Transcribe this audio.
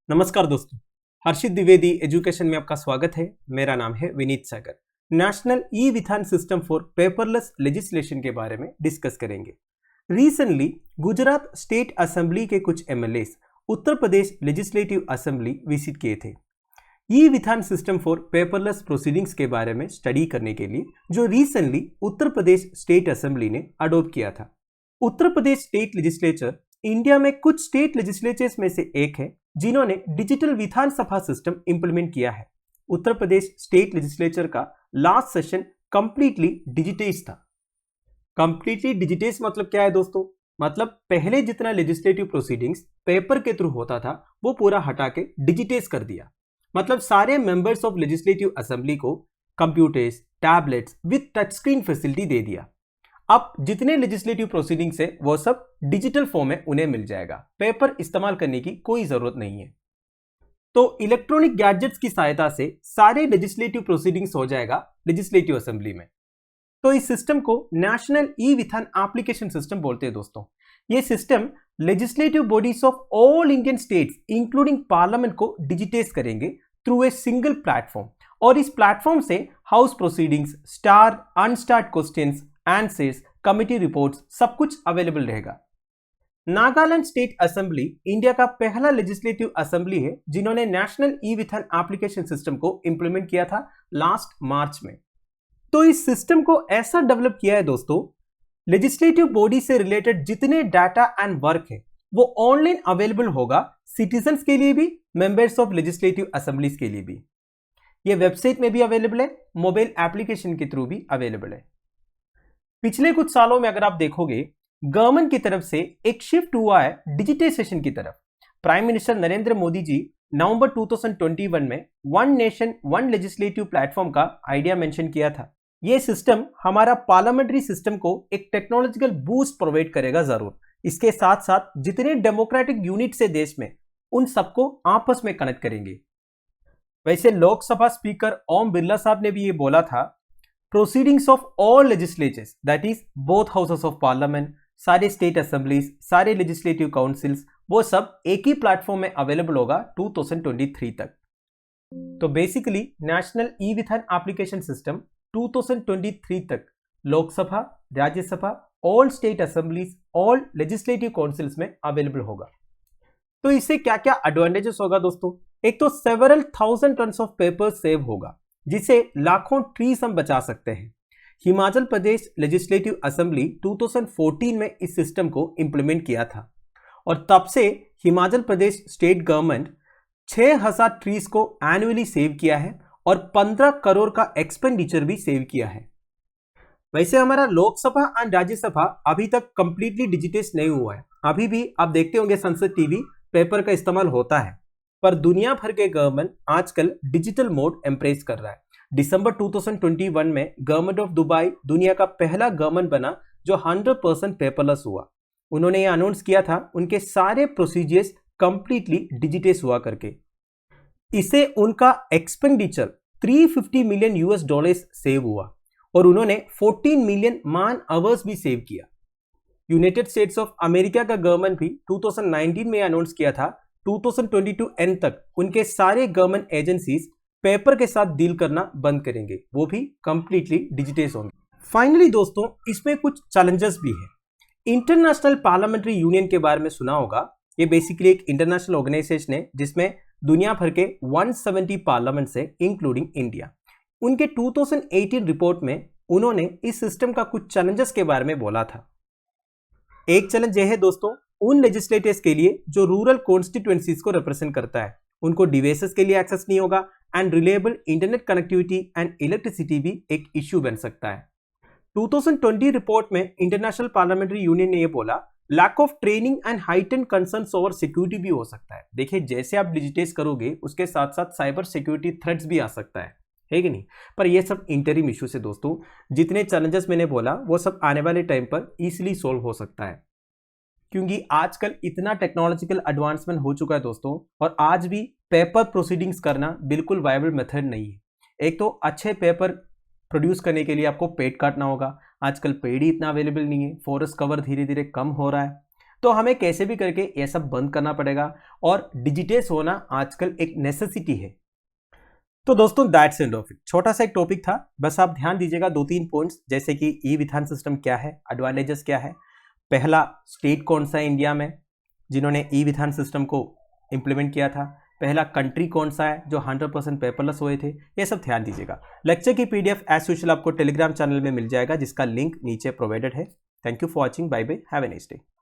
नमस्कार दोस्तों, हर्षित द्विवेदी एजुकेशन में आपका स्वागत है। मेरा नाम है विनीत सागर। नेशनल ई विधान सिस्टम फॉर पेपरलेस लेजिस्लेशन के बारे में डिस्कस करेंगे। रिसेंटली गुजरात स्टेट असेंबली के कुछ MLA Uttar Pradesh legislative assembly visit किए थे ई विधान सिस्टम फॉर पेपरलेस प्रोसीडिंग्स के बारे में स्टडी करने के लिए, जो recently Uttar Pradesh state assembly ने अडॉप्ट किया था। Uttar Pradesh state legislature India में कुछ स्टेट लेजिस्लेचर्स में से एक है जिन्होंने डिजिटल विधानसभा सिस्टम इंप्लीमेंट किया है। उत्तर प्रदेश स्टेट लेजिस्लेचर का लास्ट सेशन कंप्लीटली डिजिटाइज था। कंप्लीटली डिजिटाइज मतलब क्या है दोस्तों? मतलब पहले जितना लेजिस्लेटिव प्रोसीडिंग्स पेपर के थ्रू होता था वो पूरा हटा के डिजिटाइज कर दिया। मतलब सारे मेंबर्स ऑफ लेजिस्लेटिव असेंबली को computers, tablets with touch screen facility दे दिया। अब जितने लेजिस्लेटिव प्रोसीडिंग्स है वो सब डिजिटल फॉर्म में उन्हें मिल जाएगा, पेपर इस्तेमाल करने की कोई जरूरत नहीं है। तो इलेक्ट्रॉनिक गैजेट्स की सहायता से सारे लेजिस्लेटिव प्रोसीडिंग्स हो जाएगा लेजिस्लेटिव असेंबली में। तो इस सिस्टम को नेशनल ई विधान एप्लीकेशन सिस्टम बोलते हैं दोस्तों। ये system legislative bodies of all Indian states including parliament को डिजिटाइज करेंगे थ्रू ए सिंगल प्लेटफॉर्म, और इस प्लेटफॉर्म से house proceedings, star unstarred questions, answers, committee reports सब कुछ अवेलेबल रहेगा। नागालैंड स्टेट असेंबली इंडिया का पहला लेजिस्लेटिव असेंबली है जिन्होंने नेशनल ई विधान एप्लीकेशन सिस्टम को इंप्लीमेंट किया था लास्ट मार्च में। तो इस सिस्टम को ऐसा डेवलप किया है दोस्तों, लेजिस्लेटिव बॉडी से रिलेटेड जितने डाटा एंड वर्क है वो ऑनलाइन अवेलेबल होगा, सिटीजन्स के लिए भी, मेंबर्स ऑफ लेजिस्लेटिव असेंबलीज के लिए भी। ये वेबसाइट में भी अवेलेबल है, मोबाइल एप्लीकेशन के थ्रू भी अवेलेबल है। पिछले कुछ सालों में अगर आप देखोगे, गवर्नमेंट की तरफ से एक शिफ्ट हुआ है डिजिटाइजेशन की तरफ। प्राइम मिनिस्टर नरेंद्र मोदी जी नवंबर 2021 में one nation one legislative platform का आइडिया मेंशन किया था। यह सिस्टम हमारा पार्लियामेंट्री सिस्टम को एक टेक्नोलॉजिकल बूस्ट प्रोवाइड करेगा जरूर। इसके साथ साथ जितने डेमोक्रेटिक यूनिट्स है देश में उन सबको आपस में कनेक्ट करेंगे। वैसे लोकसभा स्पीकर ओम बिरला साहब ने भी ये बोला था, proceedings of all legislatures that is both houses of parliament, सारे स्टेट असेंबलीज, सारे लेजिस्लेटिव काउंसिल्स, वो सब एक ही प्लेटफॉर्म में अवेलेबल होगा 2023 तक। तो बेसिकली नेशनल ई विधान एप्लीकेशन सिस्टम 2023 तक Lok Sabha, Rajya Sabha, all state assemblies, all legislative councils में अवेलेबल होगा। तो इससे क्या क्या एडवांटेजेस होगा दोस्तों? एक तो several thousand tons of paper save होगा, जिसे लाखों ट्रीज हम बचा सकते हैं। हिमाचल प्रदेश लेजिस्लेटिव असेंबली 2014 में इस सिस्टम को इंप्लीमेंट किया था और तब से Himachal Pradesh state government 6000 trees को एनुअली सेव किया है और 15 करोड़ का एक्सपेंडिचर भी सेव किया है। वैसे हमारा लोकसभा और राज्यसभा अभी तक कंप्लीटली डिजिटाइज नहीं हुआ है। अभी भी आप देखते होंगे संसद टीवी पेपर का इस्तेमाल होता है, पर दुनिया भर के गवर्नमेंट आजकल डिजिटल मोड एम्ब्रेस कर रहा है। दिसंबर 2021 में गवर्नमेंट ऑफ दुबई दुनिया का पहला गवर्नमेंट बना जो 100% पेपरलेस हुआ। उन्होंने ये अनाउंस किया था उनके सारे प्रोसीजर्स कंप्लीटली डिजिटाइज हुआ करके। इसे उनका expenditure 350 million US dollars save हुआ और उन्होंने 14 मिलियन मान आवर्स भी सेव किया। यूनाइटेड स्टेट्स ऑफ अमेरिका का गवर्नमेंट भी 2019 में अनाउंस किया था 2022 एंड तक उनके सारे गवर्नमेंट एजेंसीज पेपर के साथ डील करना बंद करेंगे, वो भी कंप्लीटली डिजिटाइज होंगे। फाइनली दोस्तों, इसमें कुछ चैलेंजेस भी है। इंटरनेशनल पार्लियामेंट्री यूनियन के बारे में सुना होगा। ये बेसिकली एक इंटरनेशनल ऑर्गेनाइजेशन है जिसमें दुनिया भर के 170 पार्लियामेंट्स है इंक्लूडिंग इंडिया। उनके 2018 रिपोर्ट में उन्होंने इस सिस्टम का कुछ चैलेंजेस के बारे में बोला था। एक चैलेंज यह है दोस्तों, उन लेजिस्लेटर्स के लिए जो रूरल कॉन्स्टिट्यूएंसीज को रिप्रेजेंट करता है, उनको डिवाइसेस के लिए एक्सेस नहीं होगा and reliable internet connectivity and electricity भी एक इश्यू बन सकता है। 2020 रिपोर्ट में इंटरनेशनल पार्लियामेंट्री यूनियन ने यह बोला, lack of training and heightened concerns over security भी हो सकता है। देखिए, जैसे आप डिजिटाइज करोगे उसके साथ साथ साइबर सिक्योरिटी थ्रेट्स भी आ सकता है कि नहीं? पर ये सब इंटरिम इश्यूज है दोस्तों। जितने चैलेंजेस मैंने बोला वो सब आने वाले टाइम पर इजीली सोल्व हो सकता है, क्योंकि आजकल इतना टेक्नोलॉजिकल एडवांसमेंट हो चुका है दोस्तों, और आज भी पेपर प्रोसीडिंग्स करना बिल्कुल वायबल मेथड नहीं है। एक तो अच्छे पेपर प्रोड्यूस करने के लिए आपको पेड काटना होगा। आजकल पेड ही इतना अवेलेबल नहीं है, फॉरेस्ट कवर धीरे धीरे कम हो रहा है। तो हमें कैसे भी करके ये सब बंद करना पड़ेगा और डिजिटाइज होना आजकल एक नेसेसिटी है। तो दोस्तों दैट्स एंड ऑफ इट। छोटा सा एक टॉपिक था, बस आप ध्यान दीजिएगा 2-3 पॉइंट्स, जैसे कि ई विधान सिस्टम क्या है, एडवांटेजेस क्या है, पहला स्टेट कौन सा है इंडिया में जिन्होंने ई विधान सिस्टम को इम्प्लीमेंट किया था, पहला कंट्री कौन सा है जो 100% पेपरलेस हुए थे, ये सब ध्यान दीजिएगा। लेक्चर की पीडीएफ एज यूजुअल आपको टेलीग्राम चैनल में मिल जाएगा जिसका लिंक नीचे प्रोवाइडेड है। Thank you for watching, bye bye, have a nice day.